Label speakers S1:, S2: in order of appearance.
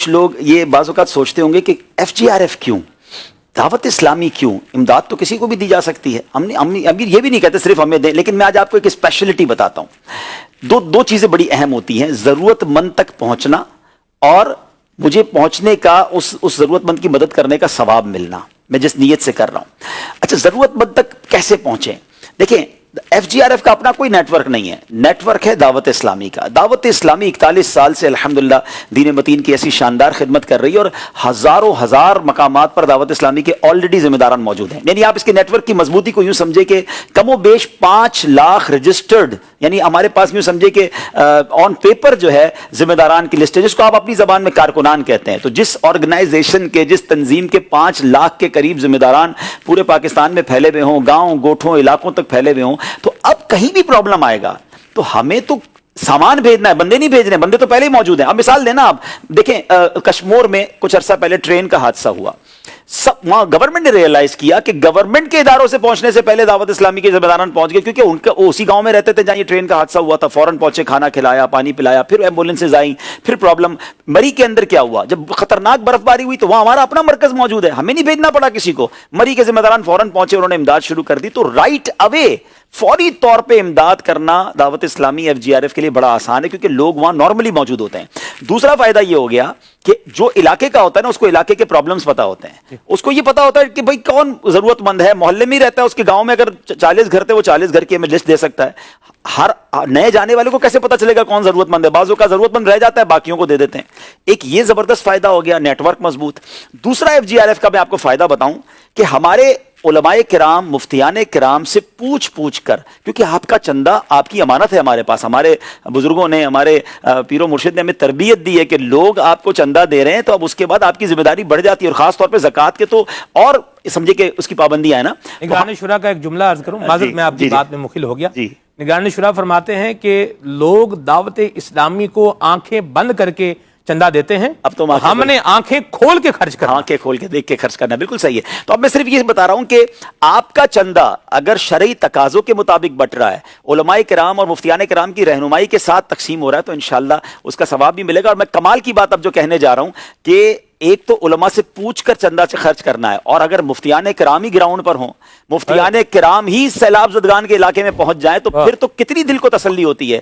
S1: कुछ लोग ये बाज़ औक़ात सोचते होंगे कि FGRF क्यों, दावत इस्लामी क्यों, इमदाद तो किसी को भी दी जा सकती है, हमने अभी ये भी नहीं कहते सिर्फ हमें दें, लेकिन मैं आज आपको एक स्पेशलिटी बताता हूँ। दो चीज़ें बड़ी अहम होती हैं, ज़रूरतमंद तक पहुँचना और मुझे पहुँचने का उस ज़रूरतमंद की मदद करने का सवाब मिलना, मैं जिस नीयत से कर रहा हूँ। अच्छा, ज़रूरतमंद तक कैसे पहुँचें? देखें, FGRF का अपना कोई नेटवर्क नहीं है, नेटवर्क है दावत इस्लामी का। दावत इस्लामी 41 साल से अल्हम्दुलिल्लाह दीन मतीन की ऐसी शानदार खिदमत कर रही है और हज़ारों हज़ार मकामात पर दावत इस्लामी के ऑलरेडी जिम्मेदारान मौजूद हैं। यानी आप इसके नेटवर्क की मजबूती को यूं समझे कि कमो बेश 5 लाख रजिस्टर्ड, यानी हमारे पास यूं समझे कि ऑन पेपर जो है जिम्मेदारान की लिस्ट है, जिसको आप अपनी जबान में कारकुनान कहते हैं। तो जिस ऑर्गेनाइजेशन के, जिस तंजीम के 5 लाख के करीब जिम्मेदारान पूरे पाकिस्तान में फैले हुए हों, गाँव गोठों इलाकों तक फैले हुए हों, तो अब कहीं भी प्रॉब्लम आएगा तो हमें तो सामान भेजना है, बंदे नहीं भेजने, बंदे तो पहले ही मौजूद हैं। अब मिसाल देना, आप देखें कश्मीर में कुछ अरसा पहले ट्रेन का हादसा हुआ, सब वहां गवर्नमेंट ने रियलाइज किया कि गवर्नमेंट के इदारों से पहुंचने से पहले दावत इस्लामी के जिम्मेदारान पहुंच गए, क्योंकि उनका उसी गांव में रहते थे जहां ये ट्रेन का हादसा हुआ था। फौरन पहुंचे, खाना खिलाया, पानी पिलाया, फिर एम्बुलेंसेज आई, फिर प्रॉब्लम। मरी के अंदर क्या हुआ, जब खतरनाक बर्फबारी हुई तो वहां हमारा अपना मरकज मौजूद है, हमें नहीं भेजना पड़ा किसी को। मरी के जिम्मेदारान फौरन पहुंचे, उन्होंने इमदाद शुरू कर दी। तो राइट अवे फौरी तौर पे इमदाद करना दावत इस्लामी FGRF के लिए बड़ा आसान है, क्योंकि लोग वहां नॉर्मली मौजूद होते हैं। दूसरा फायदा ये हो गया कि जो इलाके का होता है ना, उसको इलाके के प्रॉब्लम्स पता होते हैं, उसको ये पता होता है कि भाई कौन जरूरतमंद है, मोहल्ले में ही रहता है, उसके गांव में अगर 40 घर थे, वो 40 घर की हमें लिस्ट दे सकता है। हर नए जाने वाले को कैसे पता चलेगा कौन जरूरतमंद है? बाजू का जरूरतमंद रह जाता है, बाकियों को दे देते हैं। एक ये जबरदस्त फायदा हो गया, नेटवर्क मजबूत। दूसरा FGRF का मैं आपको फायदा बताऊं कि हमारे उलमाए किराम, मुफ्तियाने किराम से पूछ कर, क्योंकि आपका चंदा आपकी अमानत है हमारे पास, हमारे बुजुर्गों ने, हमारे पीरो मुर्शिद ने हमें तरबियत दी है कि लोग आपको चंदा दे रहे हैं तो अब उसके बाद आपकी जिम्मेदारी बढ़ जाती है, और खासतौर पर ज़कात के तो और समझे कि उसकी पाबंदियां है ना।
S2: निगरान शुरा का एक जुमला अर्ज करूं, माज़रत मैं आपकी बात में मुखिल हो गया। निगरान शुरा फरमाते हैं कि लोग दावत इस्लामी को आंखें बंद करके चंदा देते हैं, अब तो हमने आंखें खोल के खर्च करना,
S1: आंखें खोल के देख के खर्च करना, बिल्कुल सही है। तो अब मैं सिर्फ ये बता रहा हूं कि आपका चंदा अगर शरई तकाजों के मुताबिक बट रहा है, उलमाए किराम और मुफ्तियाने किराम की रहनुमाई के साथ तकसीम हो रहा है, तो इंशाल्लाह उसका सवाब भी मिलेगा। और मैं कमाल की बात अब जो कहने जा रहा हूं कि एक तो उलमा से पूछकर चंदा से खर्च करना है, और अगर मुफ्तियाने किराम ही ग्राउंड पर हों, मुफ्तियाने किराम ही सैलाब ज़दगान के इलाके में पहुंच जाए, तो फिर तो कितनी दिल को तसल्ली होती है।